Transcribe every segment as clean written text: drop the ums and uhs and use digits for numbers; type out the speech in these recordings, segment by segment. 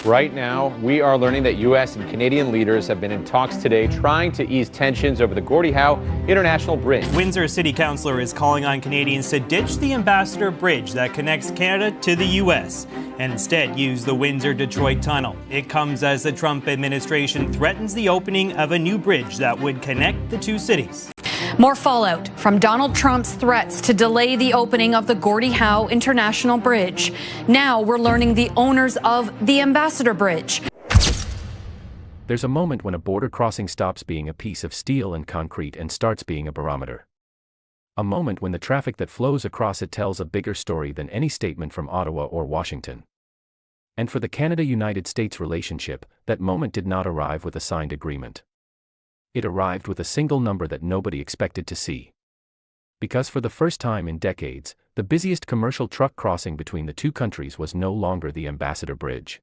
Right now, we are learning that U.S. and Canadian leaders have been in talks today trying to ease tensions over the Gordie Howe International Bridge. Windsor City Councillor is calling on Canadians to ditch the Ambassador Bridge that connects Canada to the U.S. and instead use the Windsor-Detroit Tunnel. It comes as the Trump administration threatens the opening of a new bridge that would connect the two cities. More fallout from Donald Trump's threats to delay the opening of the Gordie Howe International Bridge. Now we're learning the owners of the Ambassador Bridge. There's a moment when a border crossing stops being a piece of steel and concrete and starts being a barometer. A moment when the traffic that flows across it tells a bigger story than any statement from Ottawa or Washington. And for the Canada-United States relationship, that moment did not arrive with a signed agreement. It arrived with a single number that nobody expected to see. Because for the first time in decades, the busiest commercial truck crossing between the two countries was no longer the Ambassador Bridge.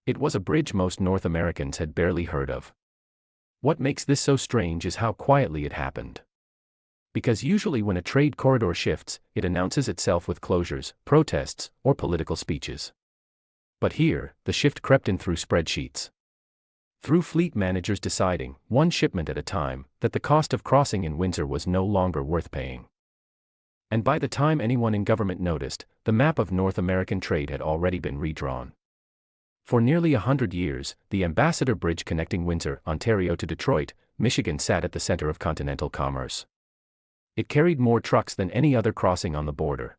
It was a bridge most North Americans had barely heard of. What makes this so strange is how quietly it happened. Because usually when a trade corridor shifts, it announces itself with closures, protests, or political speeches. But here, the shift crept in through spreadsheets. Through fleet managers deciding, one shipment at a time, that the cost of crossing in Windsor was no longer worth paying. And by the time anyone in government noticed, the map of North American trade had already been redrawn. For nearly 100 years, the Ambassador Bridge connecting Windsor, Ontario to Detroit, Michigan sat at the center of continental commerce. It carried more trucks than any other crossing on the border.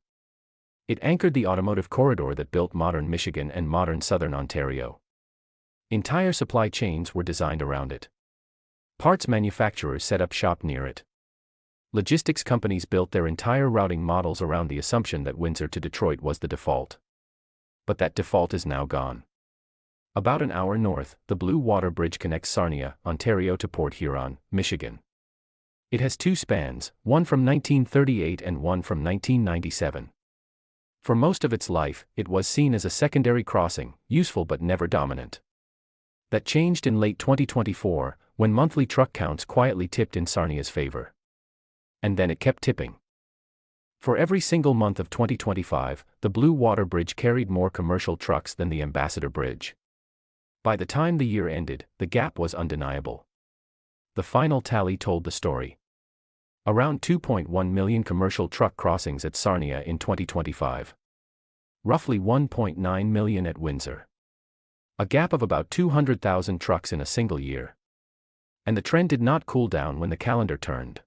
It anchored the automotive corridor that built modern Michigan and modern southern Ontario. Entire supply chains were designed around it. Parts manufacturers set up shop near it. Logistics companies built their entire routing models around the assumption that Windsor to Detroit was the default. But that default is now gone. About an hour north, the Blue Water Bridge connects Sarnia, Ontario to Port Huron, Michigan. It has two spans, one from 1938 and one from 1997. For most of its life, it was seen as a secondary crossing, useful but never dominant. That changed in late 2024, when monthly truck counts quietly tipped in Sarnia's favor. And then it kept tipping. For every single month of 2025, the Blue Water Bridge carried more commercial trucks than the Ambassador Bridge. By the time the year ended, the gap was undeniable. The final tally told the story. Around 2.1 million commercial truck crossings at Sarnia in 2025. Roughly 1.9 million at Windsor. A gap of about 200,000 trucks in a single year. And the trend did not cool down when the calendar turned.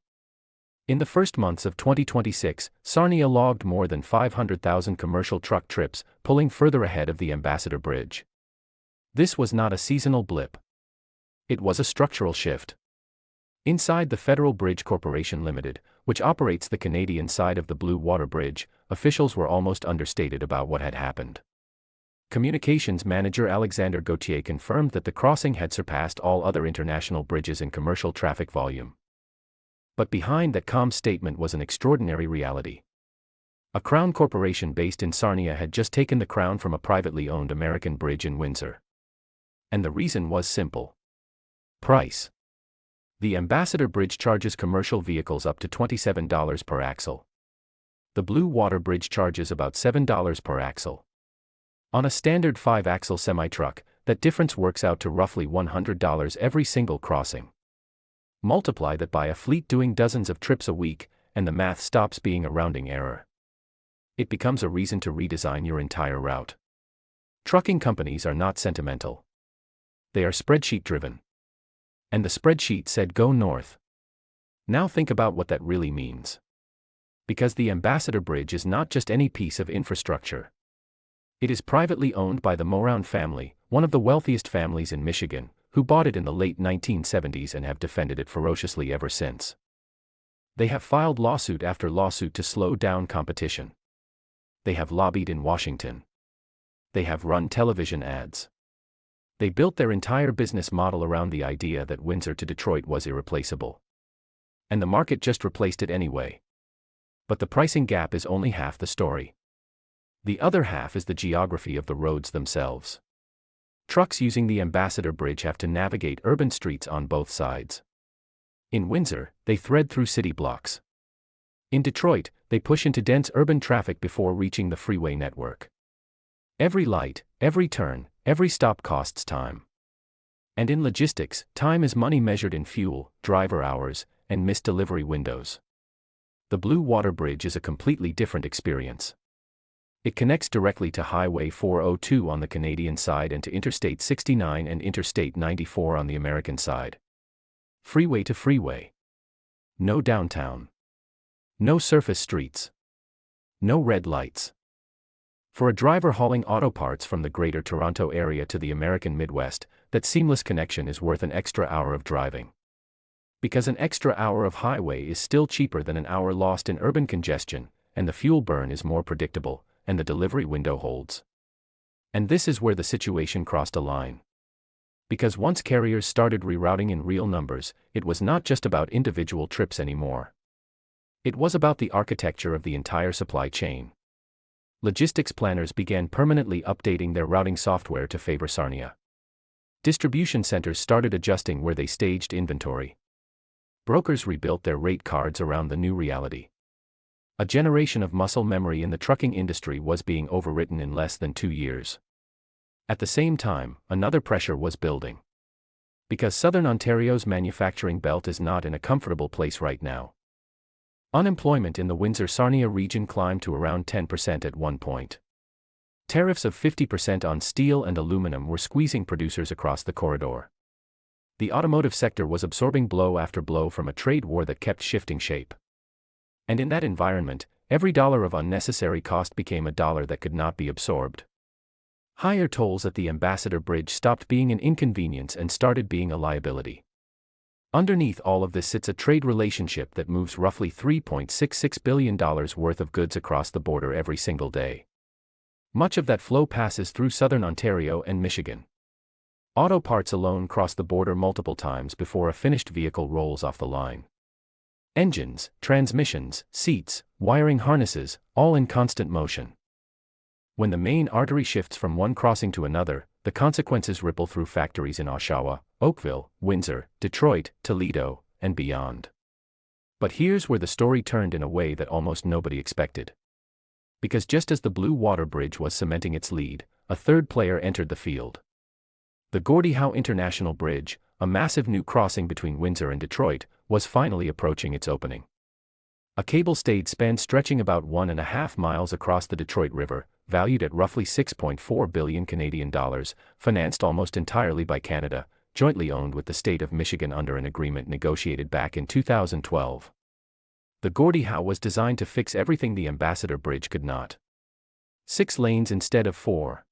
In the first months of 2026, Sarnia logged more than 500,000 commercial truck trips, pulling further ahead of the Ambassador Bridge. This was not a seasonal blip. It was a structural shift. Inside the Federal Bridge Corporation Limited, which operates the Canadian side of the Blue Water Bridge, officials were almost understated about what had happened. Communications manager Alexander Gauthier confirmed that the crossing had surpassed all other international bridges in commercial traffic volume. But behind that calm statement was an extraordinary reality. A Crown corporation based in Sarnia had just taken the crown from a privately owned American bridge in Windsor. And the reason was simple. Price. The Ambassador Bridge charges commercial vehicles up to $27 per axle. The Blue Water Bridge charges about $7 per axle. On a standard 5-axle semi-truck, that difference works out to roughly $100 every single crossing. Multiply that by a fleet doing dozens of trips a week, and the math stops being a rounding error. It becomes a reason to redesign your entire route. Trucking companies are not sentimental. They are spreadsheet-driven. And the spreadsheet said go north. Now think about what that really means. Because the Ambassador Bridge is not just any piece of infrastructure. It is privately owned by the Moran family, one of the wealthiest families in Michigan, who bought it in the late 1970s and have defended it ferociously ever since. They have filed lawsuit after lawsuit to slow down competition. They have lobbied in Washington. They have run television ads. They built their entire business model around the idea that Windsor to Detroit was irreplaceable. And the market just replaced it anyway. But the pricing gap is only half the story. The other half is the geography of the roads themselves. Trucks using the Ambassador Bridge have to navigate urban streets on both sides. In Windsor, they thread through city blocks. In Detroit, they push into dense urban traffic before reaching the freeway network. Every light, every turn, Every stop costs time. And in logistics, time is money measured in fuel, driver hours, and missed delivery windows. The Blue Water Bridge is a completely different experience. It connects directly to Highway 402 on the Canadian side and to Interstate 69 and Interstate 94 on the American side. Freeway to freeway. No downtown. No surface streets. No red lights. For a driver hauling auto parts from the Greater Toronto Area to the American Midwest, that seamless connection is worth an extra hour of driving. Because an extra hour of highway is still cheaper than an hour lost in urban congestion, and the fuel burn is more predictable, and the delivery window holds. And this is where the situation crossed a line. Because once carriers started rerouting in real numbers, it was not just about individual trips anymore. It was about the architecture of the entire supply chain. Logistics planners began permanently updating their routing software to favor Sarnia. Distribution centers started adjusting where they staged inventory. Brokers rebuilt their rate cards around the new reality. A generation of muscle memory in the trucking industry was being overwritten in less than 2 years. At the same time, another pressure was building. Because Southern Ontario's manufacturing belt is not in a comfortable place right now. Unemployment in the Windsor-Sarnia region climbed to around 10% at one point. Tariffs of 50% on steel and aluminum were squeezing producers across the corridor. The automotive sector was absorbing blow after blow from a trade war that kept shifting shape. And in that environment, every dollar of unnecessary cost became a dollar that could not be absorbed. Higher tolls at the Ambassador Bridge stopped being an inconvenience and started being a liability. Underneath all of this sits a trade relationship that moves roughly $3.66 billion worth of goods across the border every single day. Much of that flow passes through Southern Ontario and Michigan. Auto parts alone cross the border multiple times before a finished vehicle rolls off the line. Engines, transmissions, seats, wiring harnesses, all in constant motion. When the main artery shifts from one crossing to another, the consequences ripple through factories in Oshawa, Oakville, Windsor, Detroit, Toledo, and beyond. But here's where the story turned in a way that almost nobody expected. Because just as the Blue Water Bridge was cementing its lead, a third player entered the field. The Gordie Howe International Bridge, a massive new crossing between Windsor and Detroit, was finally approaching its opening. A cable-stayed span stretching about 1.5 miles across the Detroit River, valued at roughly 6.4 billion Canadian dollars, financed almost entirely by Canada, jointly owned with the state of Michigan under an agreement negotiated back in 2012. The Gordie Howe was designed to fix everything the Ambassador Bridge could not. 6 lanes instead of 4.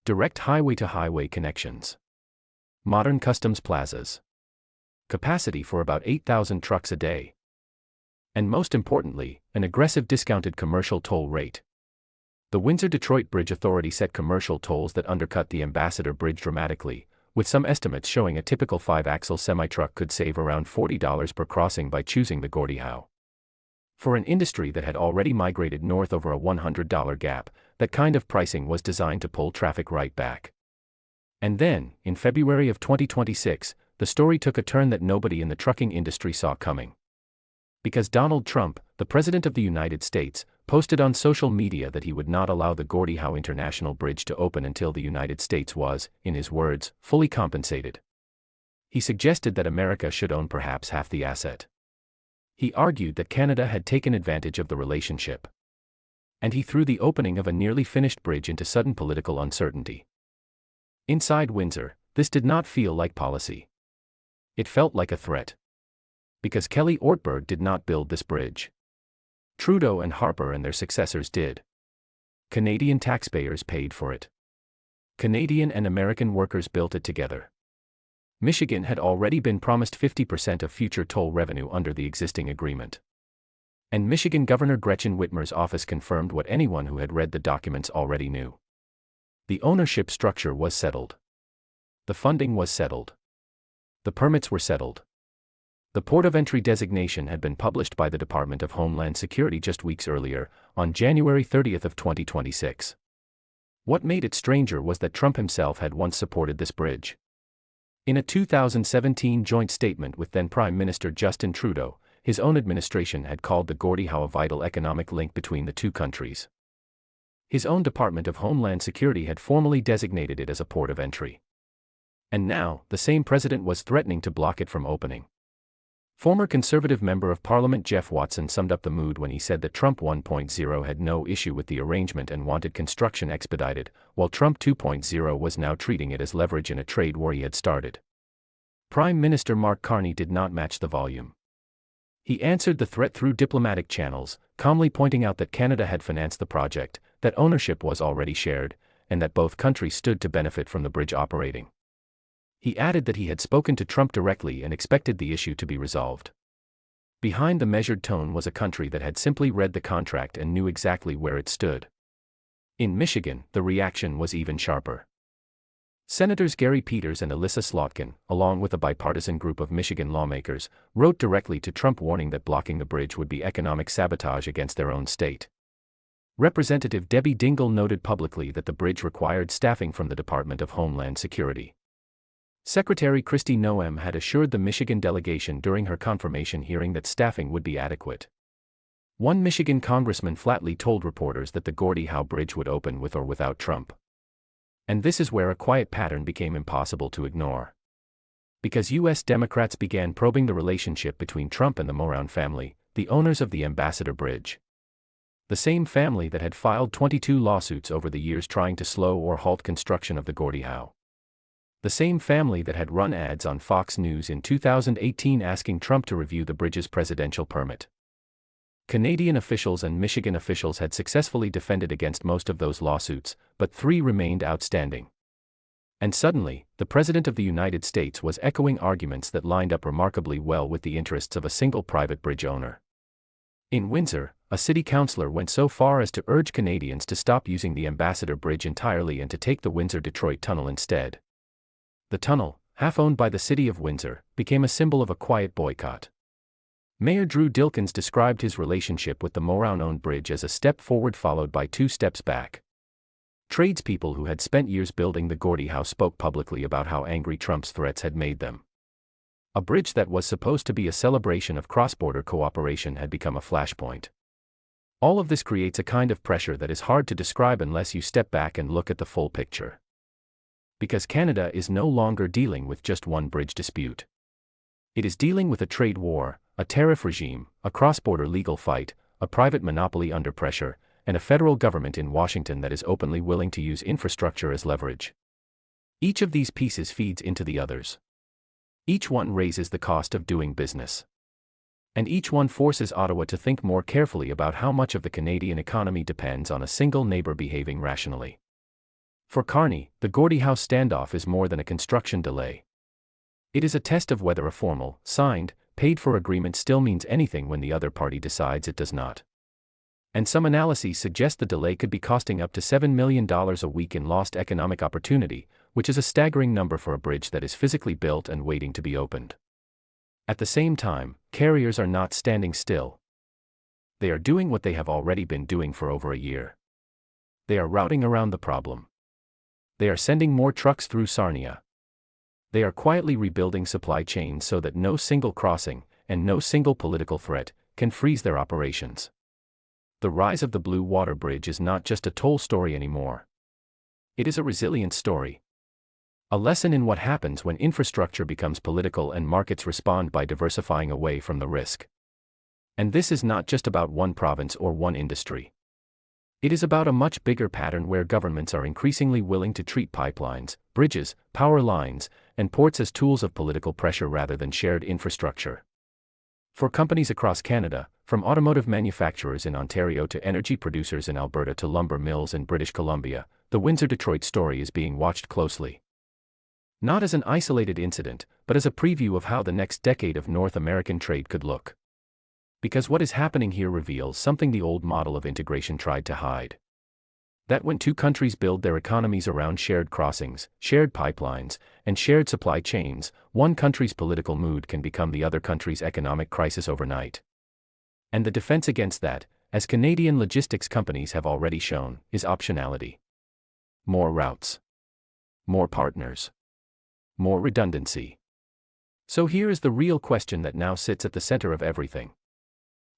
Direct highway-to-highway connections. Modern customs plazas. Capacity for about 8,000 trucks a day. And most importantly, an aggressive discounted commercial toll rate. The Windsor-Detroit Bridge Authority set commercial tolls that undercut the Ambassador Bridge dramatically, with some estimates showing a typical 5-axle semi-truck could save around $40 per crossing by choosing the Gordie Howe. For an industry that had already migrated north over a $100 gap, that kind of pricing was designed to pull traffic right back. And then, in February of 2026, the story took a turn that nobody in the trucking industry saw coming. Because Donald Trump, the President of the United States, posted on social media that he would not allow the Gordie Howe International Bridge to open until the United States was, in his words, fully compensated. He suggested that America should own perhaps half the asset. He argued that Canada had taken advantage of the relationship. And he threw the opening of a nearly finished bridge into sudden political uncertainty. Inside Windsor, this did not feel like policy. It felt like a threat. Because Kelly Ortberg did not build this bridge. Trudeau and Harper and their successors did. Canadian taxpayers paid for it. Canadian and American workers built it together. Michigan had already been promised 50% of future toll revenue under the existing agreement. And Michigan Governor Gretchen Whitmer's office confirmed what anyone who had read the documents already knew. The ownership structure was settled. The funding was settled. The permits were settled. The port of entry designation had been published by the Department of Homeland Security just weeks earlier, on January 30 of 2026. What made it stranger was that Trump himself had once supported this bridge. In a 2017 joint statement with then Prime Minister Justin Trudeau, his own administration had called the Gordie Howe a vital economic link between the two countries. His own Department of Homeland Security had formally designated it as a port of entry. And now, the same president was threatening to block it from opening. Former conservative member of Parliament Jeff Watson summed up the mood when he said that Trump 1.0 had no issue with the arrangement and wanted construction expedited, while Trump 2.0 was now treating it as leverage in a trade war he had started. Prime Minister Mark Carney did not match the volume. He answered the threat through diplomatic channels, calmly pointing out that Canada had financed the project, that ownership was already shared, and that both countries stood to benefit from the bridge operating. He added that he had spoken to Trump directly and expected the issue to be resolved. Behind the measured tone was a country that had simply read the contract and knew exactly where it stood. In Michigan, the reaction was even sharper. Senators Gary Peters and Elissa Slotkin, along with a bipartisan group of Michigan lawmakers, wrote directly to Trump warning that blocking the bridge would be economic sabotage against their own state. Representative Debbie Dingell noted publicly that the bridge required staffing from the Department of Homeland Security. Secretary Kristi Noem had assured the Michigan delegation during her confirmation hearing that staffing would be adequate. One Michigan congressman flatly told reporters that the Gordie Howe Bridge would open with or without Trump. And this is where a quiet pattern became impossible to ignore. Because U.S. Democrats began probing the relationship between Trump and the Moran family, the owners of the Ambassador Bridge. The same family that had filed 22 lawsuits over the years trying to slow or halt construction of the Gordie Howe. The same family that had run ads on Fox News in 2018 asking Trump to review the bridge's presidential permit. Canadian officials and Michigan officials had successfully defended against most of those lawsuits, but 3 remained outstanding. And suddenly, the President of the United States was echoing arguments that lined up remarkably well with the interests of a single private bridge owner. In Windsor, a city councillor went so far as to urge Canadians to stop using the Ambassador Bridge entirely and to take the Windsor-Detroit Tunnel instead. The tunnel, half owned by the city of Windsor, became a symbol of a quiet boycott. Mayor Drew Dilkens described his relationship with the Moran-owned bridge as a step forward followed by 2 steps back. Tradespeople who had spent years building the Gordie Howe spoke publicly about how angry Trump's threats had made them. A bridge that was supposed to be a celebration of cross-border cooperation had become a flashpoint. All of this creates a kind of pressure that is hard to describe unless you step back and look at the full picture. Because Canada is no longer dealing with just one bridge dispute. It is dealing with a trade war, a tariff regime, a cross-border legal fight, a private monopoly under pressure, and a federal government in Washington that is openly willing to use infrastructure as leverage. Each of these pieces feeds into the others. Each one raises the cost of doing business. And each one forces Ottawa to think more carefully about how much of the Canadian economy depends on a single neighbor behaving rationally. For Carney, the Gordie Howe standoff is more than a construction delay. It is a test of whether a formal, signed, paid-for agreement still means anything when the other party decides it does not. And some analyses suggest the delay could be costing up to $7 million a week in lost economic opportunity, which is a staggering number for a bridge that is physically built and waiting to be opened. At the same time, carriers are not standing still. They are doing what they have already been doing for over a year. They are routing around the problem. They are sending more trucks through Sarnia. They are quietly rebuilding supply chains so that no single crossing, and no single political threat, can freeze their operations. The rise of the Blue Water Bridge is not just a toll story anymore. It is a resilience story. A lesson in what happens when infrastructure becomes political and markets respond by diversifying away from the risk. And this is not just about one province or one industry. It is about a much bigger pattern where governments are increasingly willing to treat pipelines, bridges, power lines, and ports as tools of political pressure rather than shared infrastructure. For companies across Canada, from automotive manufacturers in Ontario to energy producers in Alberta to lumber mills in British Columbia, the Windsor-Detroit story is being watched closely. Not as an isolated incident, but as a preview of how the next decade of North American trade could look. Because what is happening here reveals something the old model of integration tried to hide. That when 2 countries build their economies around shared crossings, shared pipelines, and shared supply chains, one country's political mood can become the other country's economic crisis overnight. And the defense against that, as Canadian logistics companies have already shown, is optionality. More routes. More partners. More redundancy. So here is the real question that now sits at the center of everything.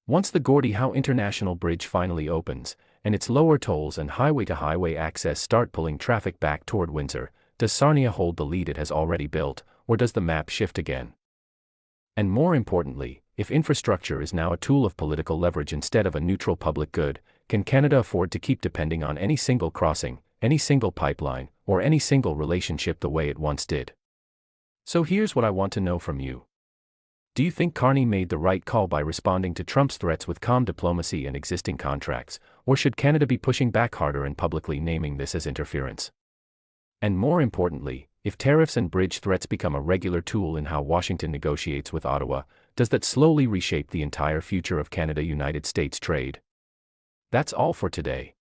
Once the Gordie Howe International Bridge finally opens, and its lower tolls and highway-to-highway access start pulling traffic back toward Windsor, does Sarnia hold the lead it has already built, or does the map shift again? And more importantly, if infrastructure is now a tool of political leverage instead of a neutral public good, can Canada afford to keep depending on any single crossing, any single pipeline, or any single relationship the way it once did? So here's what I want to know from you. Do you think Carney made the right call by responding to Trump's threats with calm diplomacy and existing contracts, or should Canada be pushing back harder and publicly naming this as interference? And more importantly, if tariffs and bridge threats become a regular tool in how Washington negotiates with Ottawa, does that slowly reshape the entire future of Canada-United States trade? That's all for today.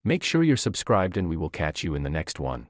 Make sure you're subscribed and we will catch you in the next one.